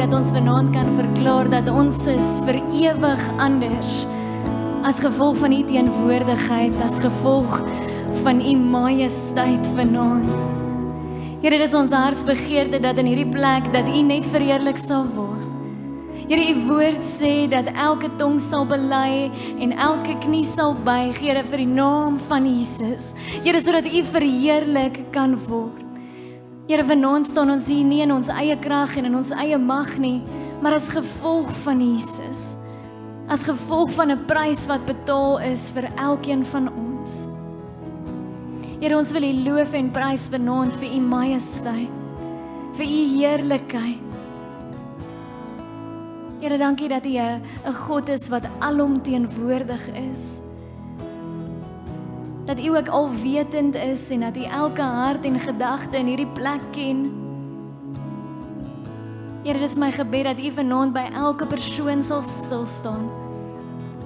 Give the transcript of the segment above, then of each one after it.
dat ons vanaand kan verklaar dat ons is vir ewig anders as gevolg van u teenwoordigheid, as gevolg van u majesteit vanaand. Here, dit is ons hartsbegeerte dat in hierdie plek dat u net verheerlik sal word. Here, u woord sê dat elke tong sal bely en elke knie sal buig, Here, vir die naam van Jesus. Here, sodat u verheerlik kan word. Here, vanaand staan ons hier nie in ons eie krag en in ons eie mag nie, maar as gevolg van Jesus. As gevolg van 'n prys wat betaal is vir elkeen van ons. Here, ons wil u loof en prys vanaand vir u majesteit, vir u heerlikheid. Here, dankie dat u 'n God is wat alomteenwoordig is. Dat u ook alwetend is en dat u elke hart en gedagte in hierdie plek ken. Here, dit is my gebed dat u vanaand by elke persoon sal stil staan.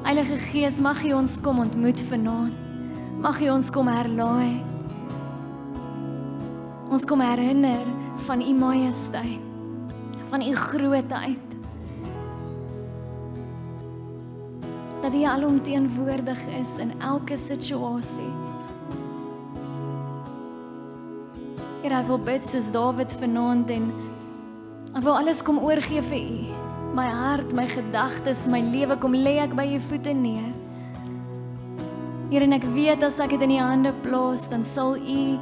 Heilige Gees, mag u ons kom ontmoet vanaand. Mag u ons kom herlaai. Ons kom herinner van u majesteit, van u grootheid. Dat u alomteenwoordig is in elke situasie. Here, ek wil bid soos Dawid vanaand en ek wil alles kom oorgee vir u. My hart, my gedagtes, my lewe kom lê ek by u voete neer. Here, en ek weet as ek dit in u hande plaas, dan sal u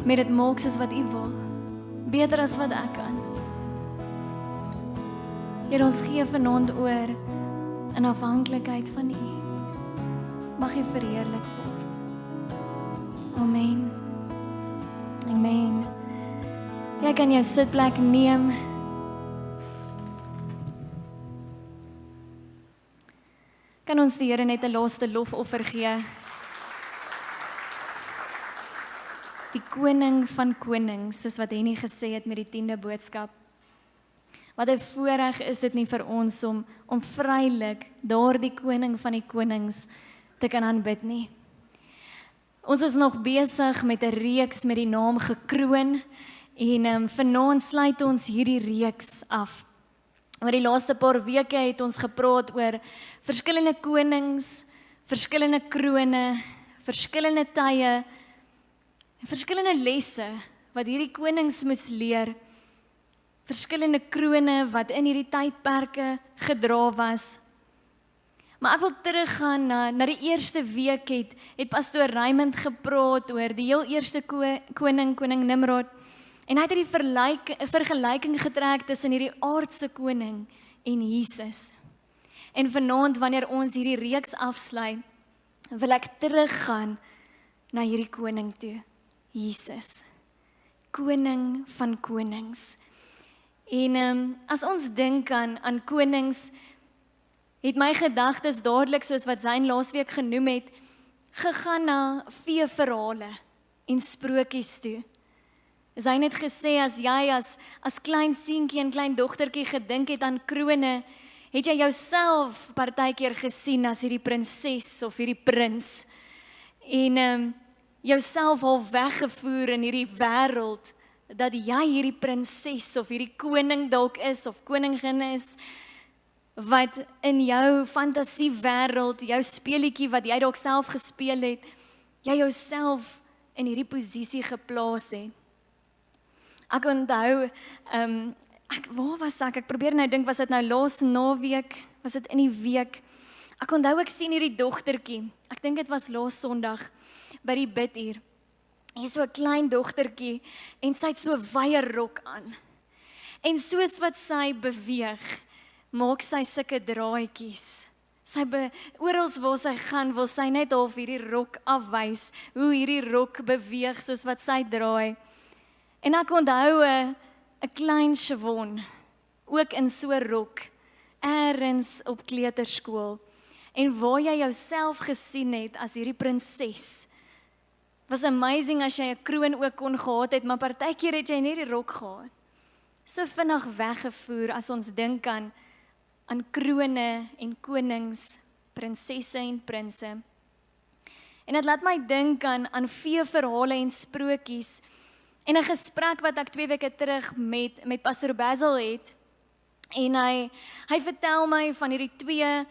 met dit maak soos wat u wil. Beter as wat ek kan. Here, ons gee vanaand oor in afhanklikheid van u. Mag u verheerlik word. Amen. Amen. Jy kan jou sitplek neem. Kan ons die Here net 'n laaste lofoffer gee? Die koning van konings, soos wat Henny gesê het met die 10de boodskap. Wat 'n voorreg is dit nie vir ons om vrylik daardie koning van die konings te kan aanbid nie. Ons is nog besig met 'n reeks met die naam Gekroon en vanaand sluit ons hierdie reeks af. Oor die laaste paar weke het ons gepraat oor verskillende konings, verskillende krone, verskillende tye, verskillende lesse wat hierdie konings moes leer, verskillende krone wat in hierdie tydperke gedra was. Maar ek wil teruggaan na die eerste week het pastoor Raymond gepraat oor die heel eerste koning Nimrod. En hy het die vergelyking getrek tussen hierdie aardse koning en Jesus. En vanaand wanneer ons hierdie reeks afsluit, wil ek teruggaan na hierdie koning toe, Jesus. Koning van konings. En as ons dink aan konings, het my gedagtes dadelik, soos wat Zayn laasweek genoem het, gegaan na veeverhale en sprokies toe. Zayn het gesê, as jy as klein seentjie en klein dogtertjie gedink het aan krone, het jy jouself partykeer gesien as hierdie prinses of hierdie prins. En jouself al weggevoer in hierdie wêreld, dat jy hierdie prinses of hierdie koning dalk is of koningin is, wat in jou fantasiewêreld, jou speelietjie wat jy dalk self gespeel het, jy jouself in hierdie posisie geplaas het. Ek onthou, waar was ek? Ek probeer nou dink, was dit nou laas naweek? Was dit in die week? Ek onthou ek sien hierdie dogtertjie, ek dink dit was laas Sondag, by die biduur. Hier is so 'n klein dogtertjie, en sy het so 'n wye rok aan. En soos wat sy beweeg, maak sy sulke draadjies. Oral waar sy gaan, wil sy net half hierdie rok afwys, hoe hierdie rok beweeg soos wat sy draai. En ek onthou 'n klein Siobhan, ook in so 'n rok, ergens op kleuterskool. En waar jy jouself gesien het as hierdie prinses, was amazing as jy 'n kroon ook kon gehad het, maar partykeer het jy net die rok gehad. So vinnig weggevoer as ons dink aan krone en konings, prinsesse en prinse. En dit laat my dink aan veeverhale en sprokies. En 'n gesprek wat ek 2 weke terug met Pastor Basil het. En hy vertel my van hierdie twee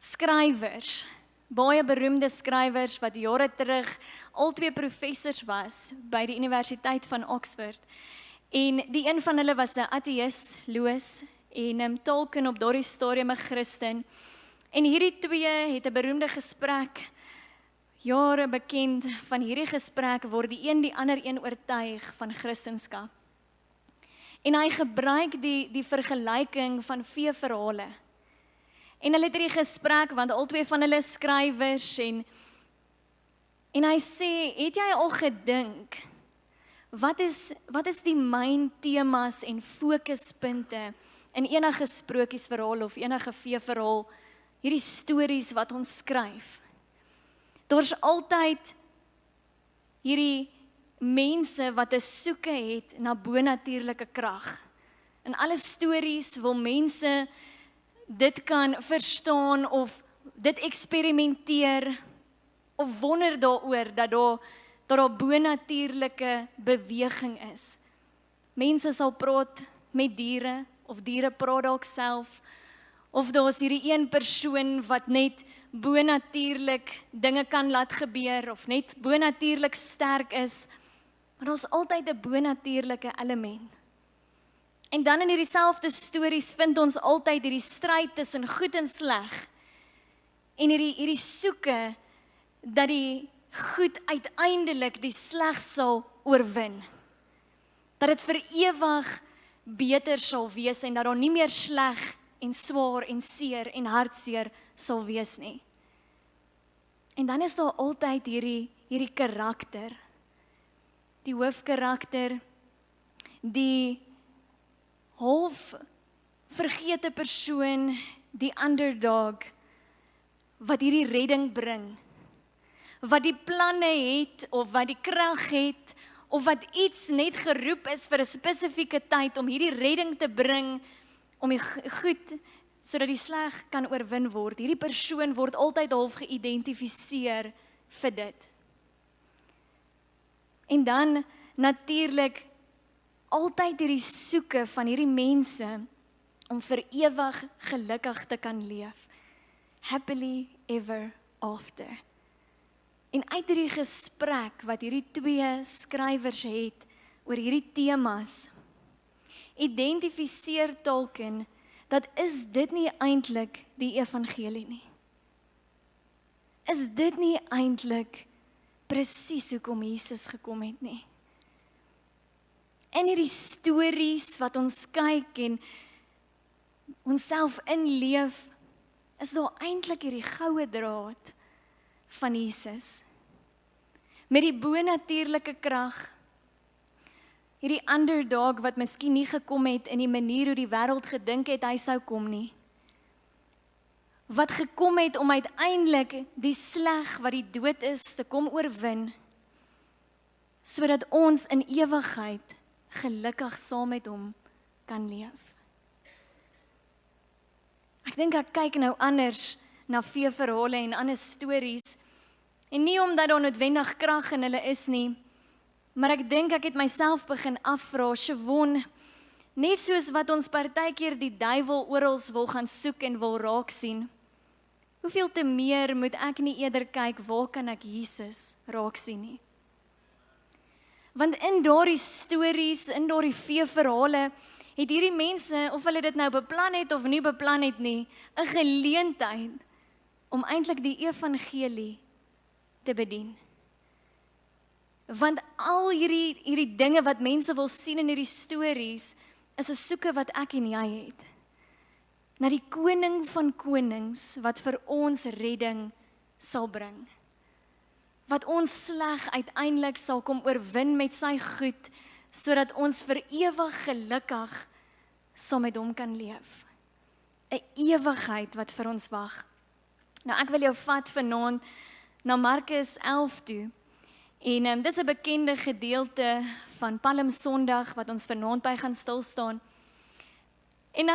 skrywers, baie beroemde skrywers wat jare terug albei professors was by die Universiteit van Oxford. En die een van hulle was 'n ateïs, Lewis, en Tolkien op daardie stadium 'n Christen. En hierdie twee het 'n beroemde gesprek, jare bekend van hierdie gesprek word die een die ander een oortuig van Christendom. En hy gebruik die vergelyking van veeverhale. En hulle het hierdie gesprek, want albei van hulle is skrywers, en hy sê, het jy al gedink, wat is die main temas en fokuspunte in enige sprokiesverhaal of enige veeverhaal, hierdie stories wat ons skryf? Daar's altyd hierdie mense wat 'n soeke het na bonatuurlike krag. In alle stories wil mense dit kan verstaan of dit eksperimenteer of wonder daaroor dat daar bonatuurlike beweging is. Mense sal praat met diere of diere praat dalk self of daar's hierdie een persoon wat net bonatuurlik dinge kan laat gebeur of net bonatuurlik sterk is, maar daar's altyd 'n bonatuurlike element. En dan in hierdie selfde stories vind ons altyd hierdie stryd tussen goed en sleg. En hierdie soeke dat die goed uiteindelik die sleg sal oorwin. Dat dit vir ewig beter sal wees en dat daar nie meer sleg en swaar en seer en hartseer sal wees nie. En dan is daar altyd hierdie karakter. Die hoofkarakter, die half vergete persoon, die underdog, wat hierdie redding bring, wat die planne het, of wat die krag het, of wat iets net geroep is vir 'n spesifieke tyd, om hierdie redding te bring, om die goed, sodat die sleg kan oorwin word. Hierdie persoon word altyd half geïdentifiseer vir dit. En dan, natuurlik, altyd hierdie soeke van hierdie mense om vir ewig gelukkig te kan leef. Happily ever after. En uit hierdie gesprek wat hierdie twee skrywers het oor hierdie temas, identifiseer Tolkien dat is dit nie eintlik die evangelie nie. Is dit nie eintlik presies hoekom Jesus gekom het nie? En hierdie stories wat ons kyk en onsself inleef, is daar eintlik hierdie goue draad van Jesus. Met die bonatuurlike krag, hierdie underdog wat miskien nie gekom het in die manier hoe die wêreld gedink het hy sou kom nie. Wat gekom het om uiteindelik die sleg wat die dood is te kom oorwin, sodat ons in ewigheid gelukkig saam met hom kan leef. Ek dink ek kyk nou anders na veeverhale en ander stories, en nie omdat daar noodwendig krag in hulle is nie, maar ek dink ek het myself begin afvra, Siobhan, net soos wat ons partykeer die duiwel oral wil gaan soek en wil raak sien, hoeveel te meer moet ek nie eerder kyk, waar kan ek Jesus raak sien nie? Want in daardie stories, in daardie veeverhale, het hierdie mense, of hulle dit nou beplan het of nie beplan het nie, 'n geleentheid om eintlik die evangelie te bedien. Want al hierdie dinge wat mense wil sien in hierdie stories, is 'n soeke wat ek en jy het. Na die koning van konings, wat vir ons redding sal bring. Wat ons sleg uiteindelik sal kom oorwin met sy goed, sodat ons vir ewig gelukkig saam met hom kan leef. 'n Ewigheid wat vir ons wag. Nou ek wil jou vat vanaand na Markus 11 toe. En dis 'n bekende gedeelte van Palm Sondag wat ons vanaand by gaan stil staan. En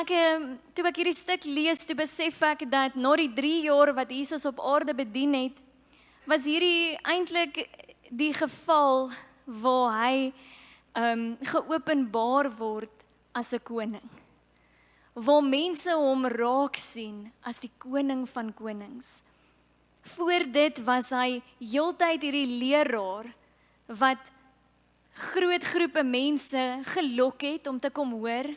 toe ek hierdie stuk lees, toe besef ek dat na die 3 jaar wat Jesus op aarde bedien het, was hierdie eintlik die geval waar hy geopenbaar word as 'n koning. Waar mense hom raak sien as die koning van konings. Voor dit was hy heeltyd hierdie leraar wat groot groepe mense gelok het om te kom hoor.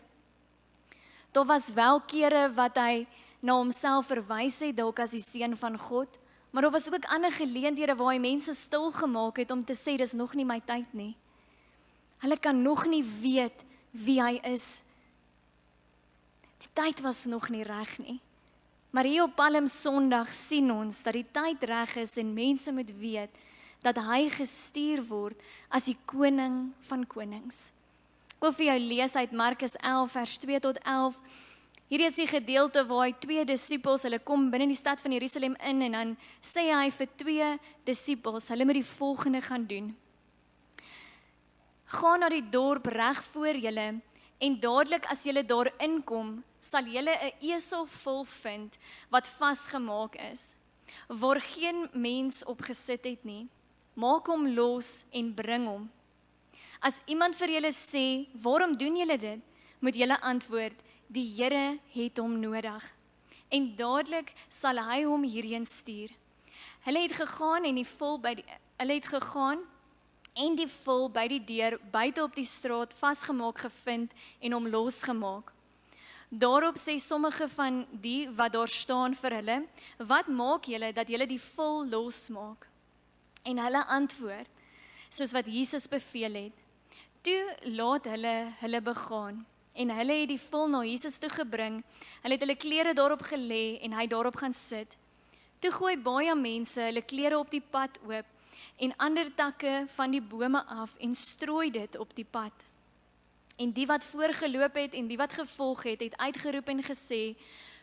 Daar was wel kere wat hy na homself verwys het, dalk as die seun van God, maar daar was ook ander geleenthede waar hy mense stil gemaak het om te sê, dis nog nie my tyd nie. Hulle kan nog nie weet wie hy is. Die tyd was nog nie reg nie. Maar hier op Palm Sondag sien ons dat die tyd reg is en mense moet weet dat hy gestuur word as die koning van konings. Ek wil vir jou lees uit Markus 11 vers 2 tot 11. Hierdie is die gedeelte waar hy 2 disippels, hulle kom binne die stad van Jerusalem in en dan sê hy vir 2 disippels, hulle moet die volgende gaan doen. Gaan na die dorp reg voor julle en dadelik as julle daar inkom, sal julle 'n esel vol vind wat vasgemaak is, waar geen mens op gesit het nie. Maak hom los en bring hom. As iemand vir julle sê, waarom doen julle dit? Moet julle antwoord, die Here het hom nodig. En dadelik sal hy hom hierheen stuur. Hulle het gegaan en die vul by die deur buite op die straat vasgemaak gevind en hom losgemaak. Daarop sê sommige van die wat daar staan vir hulle, wat maak julle dat julle die vul losmaak? En hulle antwoord, soos wat Jesus beveel het. Toe laat hulle begaan, en hulle het die vul na Jesus toe gebring, hulle het hulle klere daarop gelê en hy daarop gaan sit. Toe gooi baie mense hulle klere op die pad oop, en ander takke van die bome af en strooi dit op die pad. En die wat voorgeloop het en die wat gevolg het, het uitgeroep en gesê,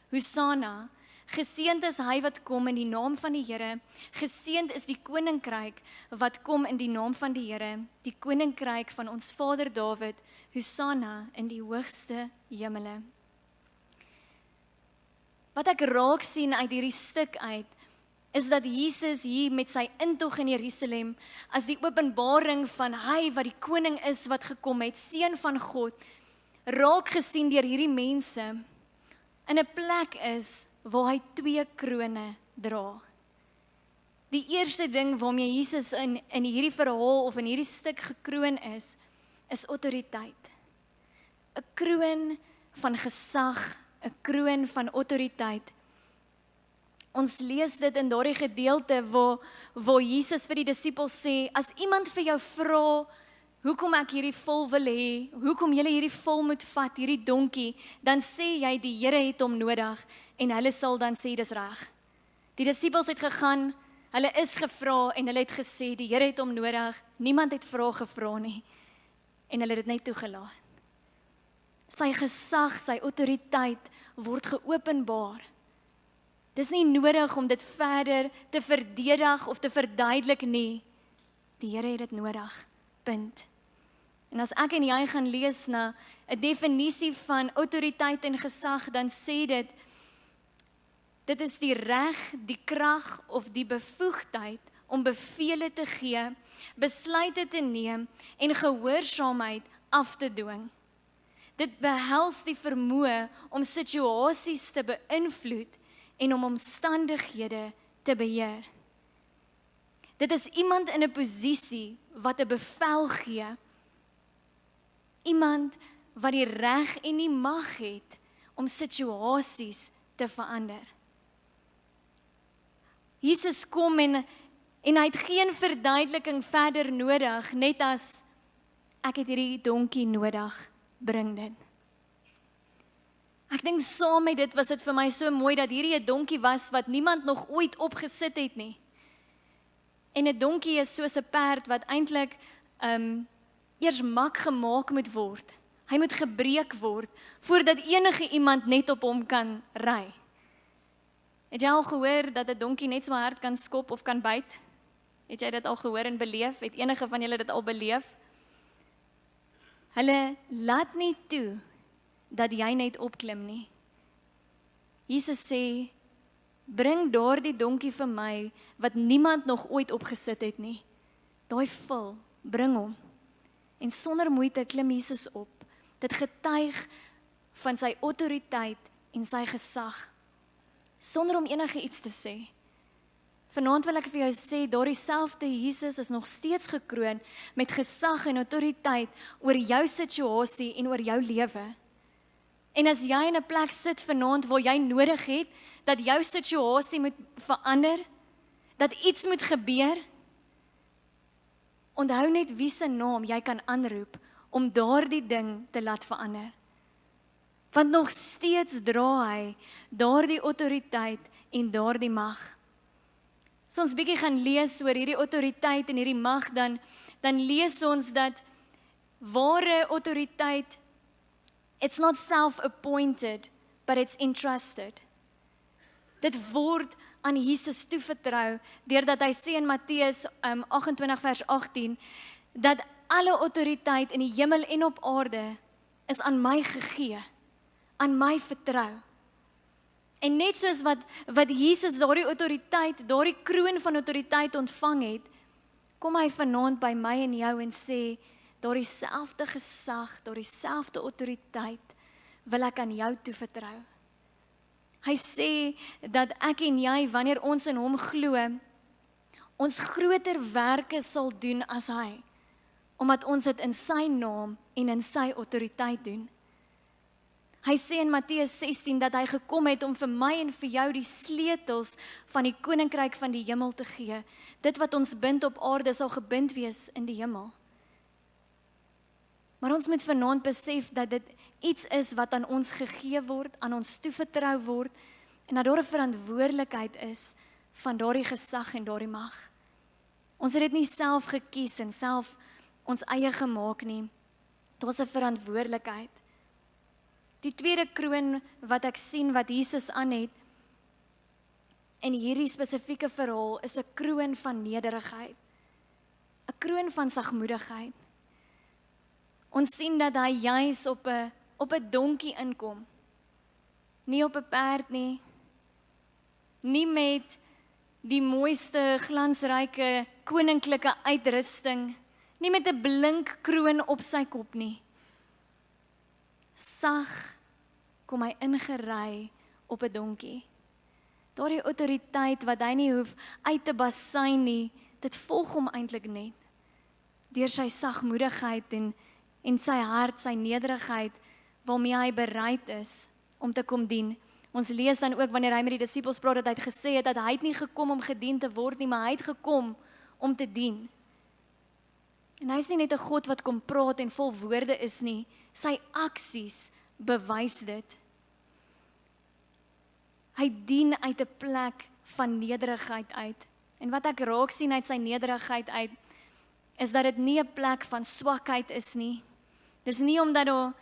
Hosanna, geseënd is hy wat kom in die naam van die Here, geseënd is die koninkryk wat kom in die naam van die Here, die koninkryk van ons Vader Dawid, Hosanna in die hoogste hemele. Wat ek raak sien uit hierdie stuk uit, is dat Jesus hier met sy intog in Jerusalem, as die openbaring van hy wat die koning is wat gekom het, seun van God, raak gesien deur hierdie mense, in 'n plek is waar hy 2 krone dra. Die eerste ding waarmee Jesus in hierdie verhaal of in hierdie stuk gekroon is autoriteit. 'n Kroon van gesag, 'n kroon van autoriteit. Ons lees dit in daardie gedeelte waar Jesus vir die disippels sê, as iemand vir jou vra, hoekom ek hierdie vul wil hê, hoekom julle hierdie vul moet vat, hierdie donkie, dan sê jy die Here het hom nodig en hulle sal dan sê dis reg. Die disippels het gegaan, hulle is gevra en hulle het gesê die Here het hom nodig, niemand het vrae gevra nie en hulle het dit net toegelaat. Sy gesag, sy autoriteit word geopenbaar. Dis nie nodig om dit verder te verdedig of te verduidelik nie. Die Here het dit nodig. Punt. En as ek en jy gaan lees na 'n definisie van autoriteit en gesag, dan sê dit is die reg, die krag of die bevoegdheid om bevele te gee, besluite te neem en gehoorsaamheid af te dwing. Dit behels die vermoë om situasies te beïnvloed en om omstandighede te beheer. Dit is iemand in 'n posisie wat 'n bevel gee. Iemand wat die reg en die mag het om situasies te verander. Jesus kom en hy het geen verduideliking verder nodig, net as ek het hierdie donkie nodig, bring dit. Ek dink saam met dit was dit vir my so mooi dat hierdie 'n donkie was wat niemand nog ooit opgesit het nie. En 'n donkie is soos 'n perd wat eintlik eers mak gemaak moet word. Hy moet gebreek word voordat enige iemand net op hom kan ry. Het jy al gehoor dat 'n donkie net so hard kan skop of kan byt? Het jy dit al gehoor en beleef? Het enige van julle dit al beleef? Hulle laat nie toe dat jy net opklim nie. Jesus sê, bring daardie donkie vir my, wat niemand nog ooit opgesit het nie. Daai vul, bring hom. En sonder moeite klim Jesus op, Dit getuig van sy autoriteit en sy gesag, sonder om enige iets te sê. Vanaand wil ek vir jou sê, daardie selfde Jesus is nog steeds gekroon met gesag en autoriteit oor jou situasie en oor jou lewe. En as jy in 'n plek sit vanaand waar jy nodig het dat jou situasie moet verander, dat iets moet gebeur, onthou net wie se naam jy kan aanroep om daardie ding te laat verander. Want nog steeds dra hy daardie autoriteit en daardie mag. As ons bietjie gaan lees oor hierdie autoriteit en hierdie mag, dan lees ons dat ware autoriteit, it's not self-appointed, but it's entrusted. Dit word aan Jesus toevertrou, deurdat hy sê in Matteus 28 vers 18, dat alle autoriteit in die hemel en op aarde is aan my gegee, aan my vertrou. En net soos wat Jesus daardie autoriteit, daardie kroon van autoriteit ontvang het, kom hy vanaand by my en jou en sê, daardie selfde gesag, daardie selfde autoriteit wil ek aan jou toevertrou. Hy sê dat ek en jy, wanneer ons in hom glo, ons groter werke sal doen as hy, omdat ons dit in sy naam en in sy autoriteit doen. Hy sê in Matteus 16 dat hy gekom het om vir my en vir jou die sleutels van die koninkryk van die hemel te gee. Dit wat ons bind op aarde sal gebind wees in die hemel. Maar ons moet vanaand besef dat dit iets is wat aan ons gegee word, aan ons toevertrou word, en dat daar 'n verantwoordelikheid is van daardie gesag en daardie mag. Ons het dit nie self gekies en self ons eie gemaak nie. Daar's 'n verantwoordelikheid. Die tweede kroon wat ek sien wat Jesus aan het in hierdie spesifieke verhaal is 'n kroon van nederigheid. 'n Kroon van sagmoedigheid. Ons sien dat hy juis op 'n donkie inkom. Nie op 'n perd nie. Nie met die mooiste glansryke koninklike uitrusting, nie met 'n blink kroon op sy kop nie. Sag kom hy ingery op 'n donkie. Daardie autoriteit wat hy nie hoef uit te basyn nie, dit volg hom eintlik net. Deur sy sagmoedigheid en sy hart, sy nederigheid, waarmee hy bereid is om te kom dien. Ons lees dan ook wanneer hy met die disippels praat, dat hy gesê het dat hy het nie gekom om gedien te word nie, maar hy het gekom om te dien. En hy is nie net 'n God wat kom praat en vol woorde is nie, sy aksies bewys dit. Hy dien uit 'n plek van nederigheid uit. En wat ek raak sien uit sy nederigheid uit, is dat dit nie 'n plek van swakheid is nie. Dis nie omdat daar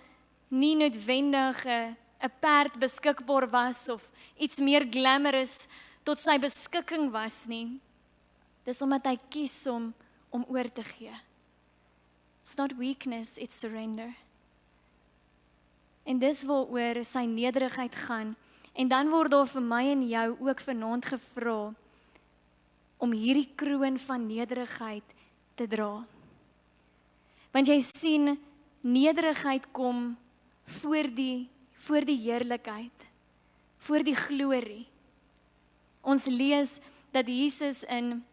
nie noodwendig 'n perd beskikbaar was of iets meer glamorous tot sy beskikking was nie. Dis omdat hy kies om oor te gee. It's not weakness, it's surrender. En dis waaroor sy nederigheid gaan. En dan word daar vir my en jou ook vanaand gevra om hierdie kroon van nederigheid te dra. Want jy sien, nederigheid kom voor die heerlikheid, voor die glorie. Ons lees dat Jesus in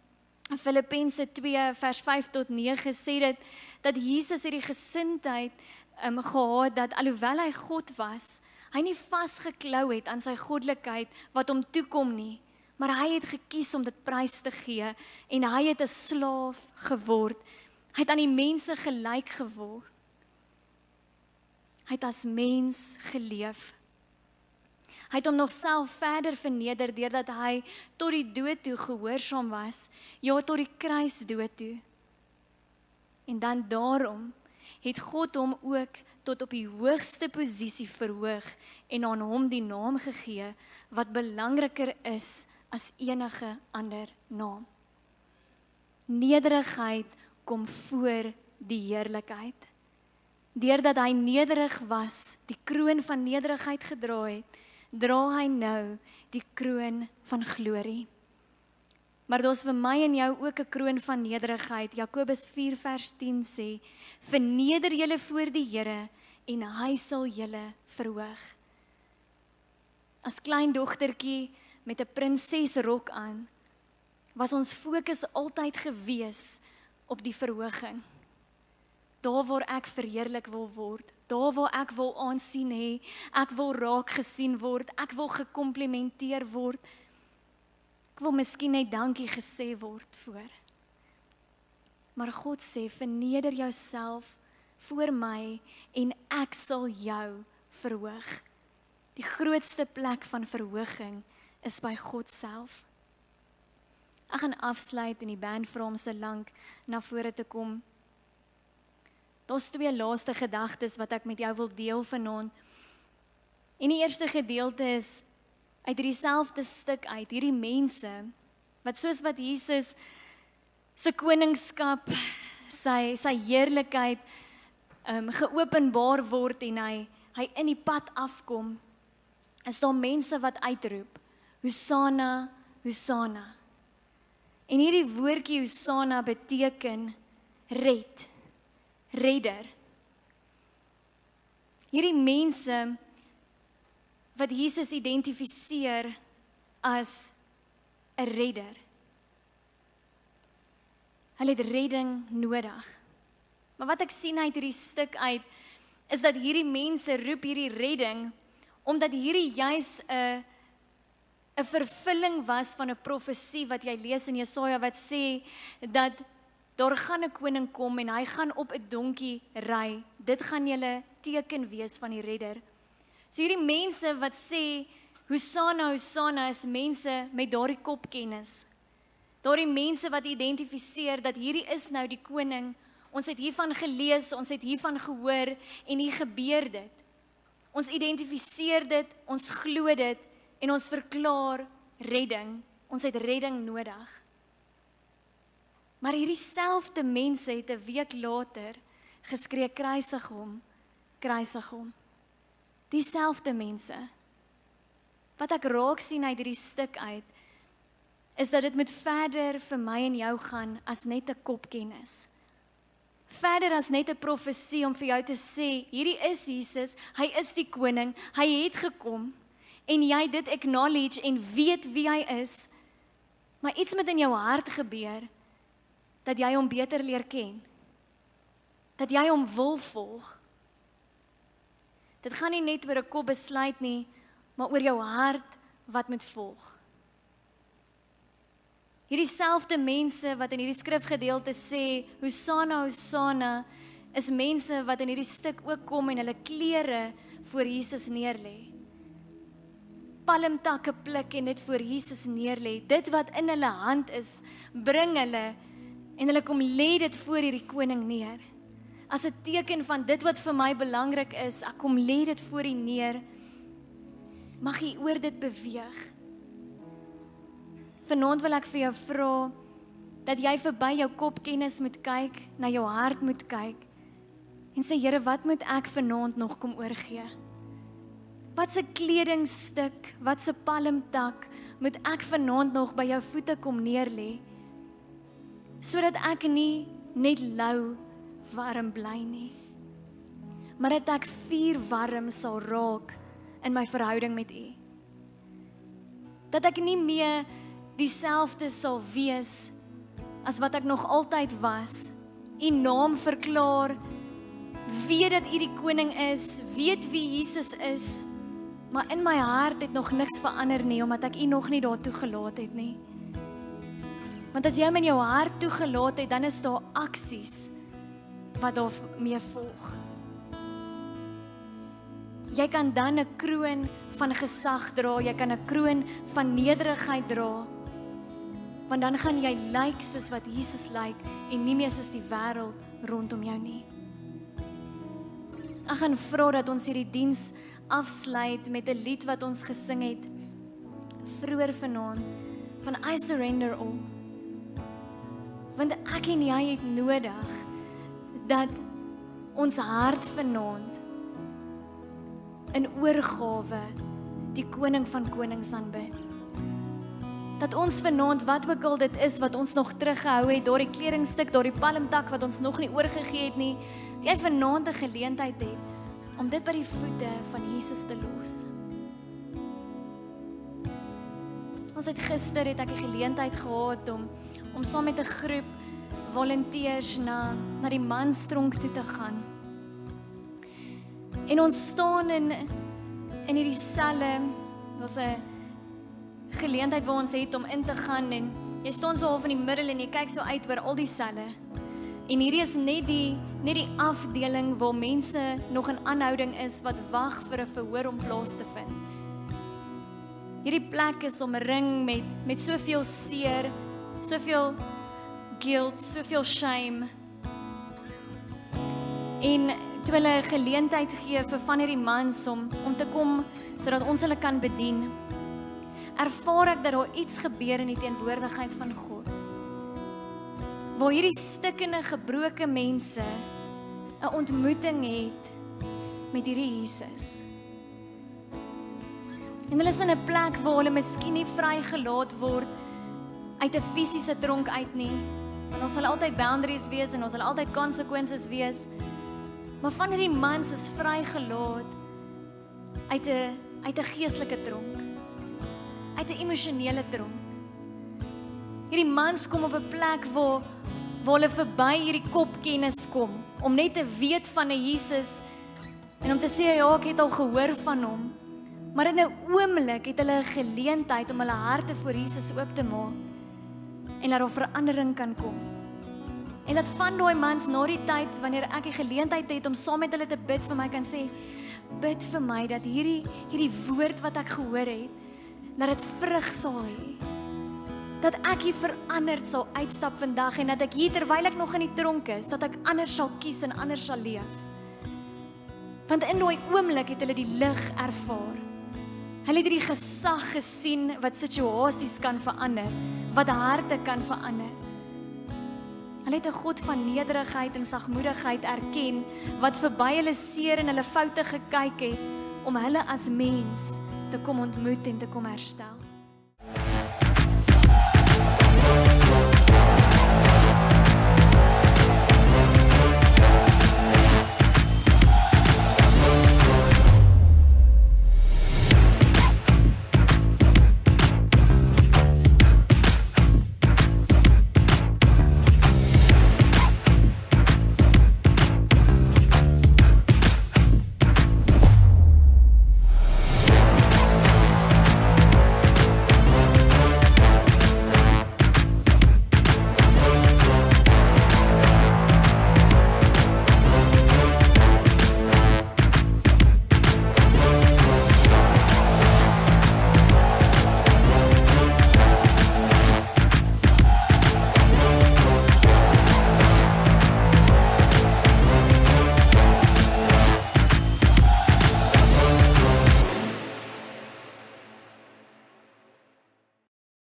Filippense 2 vers 5 tot 9 sê dat Jesus het die gesindheid gehad dat alhoewel hy God was, hy nie vasgeklou het aan sy goddelikheid wat hom toekom nie, maar hy het gekies om dit prys te gee en hy het 'n slaaf geword. Hy het aan die mense gelyk geword. Hy het as mens geleef. Hy het hom nog self verder verneder deurdat hy tot die dood toe gehoorsaam was, ja tot die kruisdood toe. En dan daarom het God hom ook tot op die hoogste posisie verhoog en aan hom die naam gegee wat belangriker is as enige ander naam. Nederigheid kom voor die heerlikheid. Deurdat hy nederig was, die kroon van nederigheid gedra het, dra hy nou die kroon van glorie. Maar daar's vir my en jou ook 'n kroon van nederigheid. Jakobus 4 vers 10 sê, verneder julle voor die Here en hy sal julle verhoog. As klein dogtertjie met 'n prinsesrok aan, was ons fokus altyd gewees op die verhoging. Daar waar ek verheerlik wil word, daar waar ek wil aansien hê, ek wil raak gesien word, ek wil gekomplimenteer word, ek wil miskien net dankie gesê word voor. Maar God sê, verneder jouself voor my en ek sal jou verhoog. Die grootste plek van verhoging is by God self. Ek gaan afsluit en die band vra om so lank na vore te kom. Daar's 2 laaste gedagtes wat ek met jou wil deel vanaand. En die eerste gedeelte is uit dieselfde stuk uit, hierdie mense, wat soos wat Jesus se koningskap, sy heerlikheid geopenbaar word en hy in die pad afkom, is daar mense wat uitroep, Hosanna, Hosanna. En hierdie woordjie Hosanna beteken redder. Hierdie mense wat Jesus identifiseer as 'n redder. Hulle het redding nodig. Maar wat ek sien uit hierdie stuk uit, is dat hierdie mense roep hierdie redding, omdat hierdie juis 'n vervulling was van 'n profesie wat jy lees in Jesaja wat sê dat daar gaan 'n koning kom en hy gaan op 'n donkie ry. Dit gaan julle teken wees van die redder. So hierdie mense wat sê Hosanna, Hosanna is mense met daardie kopkennis. Daardie mense wat identifiseer dat hierdie is nou die koning. Ons het hiervan gelees, ons het hiervan gehoor en hier gebeur dit. Ons identifiseer dit, ons glo dit en ons verklaar redding. Ons het redding nodig. Maar hierdie selfde mense het 'n week later geskree kruisig hom, kruisig hom. Dieselfde mense. Wat ek raak sien uit hierdie stuk uit, is dat dit moet verder vir my en jou gaan as net 'n kopkennis. Verder as net 'n profesie om vir jou te sê, hierdie is Jesus, hy is die koning, hy het gekom, en jy dit acknowledge en weet wie hy is, maar iets moet in jou hart gebeur, dat jy hom beter leer ken, dat jy hom wil volg. Dit gaan nie net oor 'n kop besluit nie, maar oor jou hart wat moet volg. Hierdie selfde mense wat in hierdie skrifgedeelte sê, Hosanna, Hosanna, is mense wat in hierdie stuk ook kom en hulle klere voor Jesus neerlê. Palmtakke pluk en dit voor Jesus neerlê. Dit wat in hulle hand is, bring hulle en hulle kom lê dit voor hierdie koning neer. As 'n teken van dit wat vir my belangrik is, ek kom lê dit voor U neer. Mag U oor dit beweeg. Vanaand wil ek vir jou vra dat jy verby jou kopkennis moet kyk, na jou hart moet kyk en sê, Here, wat moet ek vanaand nog kom oorgee? Wat se kledingstuk, wat se palmtak moet ek vanaand nog by jou voete kom neerlê, sodat ek nie net lou warm bly nie, maar dat ek vuur warm sal raak in my verhouding met U. Dat ek nie meer dieselfde sal wees as wat ek nog altyd was. U naam verklaar, weet dat U die koning is, weet wie Jesus is, maar in my hart het nog niks verander nie, omdat ek U nog nie daar toegelaat het nie. Want as jy hom in jou hart toegelaat het, dan is daar aksies wat daarmee volg. Jy kan dan 'n kroon van gesag dra, jy kan 'n kroon van nederigheid dra, want dan gaan jy lyk soos wat Jesus lyk en nie meer soos die wêreld rondom jou nie. Ek gaan vra dat ons hierdie diens afsluit met 'n lied wat ons gesing het vroeër vanaand, van I Surrender All. Want ek en jy het nodig dat ons hart vanaand in oorgawe die koning van konings aanbid. Dat ons vanaand, wat ook al dit is wat ons nog teruggehou het, daardie kledingstuk, daardie palmtak wat ons nog nie oorgegee het nie, dat jy vanaand 'n geleentheid het om dit by die voete van Jesus te los. Gister het ek die geleentheid gehad om saam met 'n groep volunteers na die manstronk toe te gaan. En ons staan in hierdie selle, daar's 'n geleentheid waar ons het om in te gaan en jy staan so half in die middel en jy kyk so uit oor al die selle. En hierdie is net die afdeling waar mense nog in aanhouding is wat wag vir 'n verhoor om plaas te vind. Hierdie plek is omring met soveel seer, soveel guilt, soveel shame. En toe hulle geleentheid gee vir van hierdie mans om te kom sodat ons hulle kan bedien, ervaar ek dat daar iets gebeur in die teenwoordigheid van God. Waar hierdie stikkende, gebroke mense 'n ontmoeting het met hierdie Jesus. En hulle is in 'n plek waar hulle miskien nie vrygelaat word uit 'n fisiese tronk uit nie. En ons sal altyd boundaries wees en ons sal altyd consequences wees. Maar van hierdie mans is vrygelaat uit 'n geestelike tronk. Uit 'n emosionele tronk. Hierdie mans kom op 'n plek waar hulle verby hierdie kopkennis kom, om net te weet van 'n Jesus en om te sê ja, ek het al gehoor van hom. Maar in 'n oomblik het hulle 'n geleentheid om hulle harte voor Jesus oop te maak en dat daar verandering kan kom. En dat van daai mans na die tyd wanneer ek die geleentheid het om saam met hulle te bid, vir my kan sê, bid vir my dat hierdie woord wat ek gehoor het, dat dit vrug sal hê. Dat ek hier veranderd sal uitstap vandag en dat ek hier terwyl ek nog in die tronk is, dat ek anders sal kies en anders sal leef. Want in daai oomblik het hulle die lig ervaar. Hulle het hierdie gesag gesien wat situasies kan verander, wat harte kan verander. Hulle het 'n God van nederigheid en sagmoedigheid erken, wat verby hulle seer en hulle foute gekyk het, om hulle as mens te kom ontmoet en te kom herstel.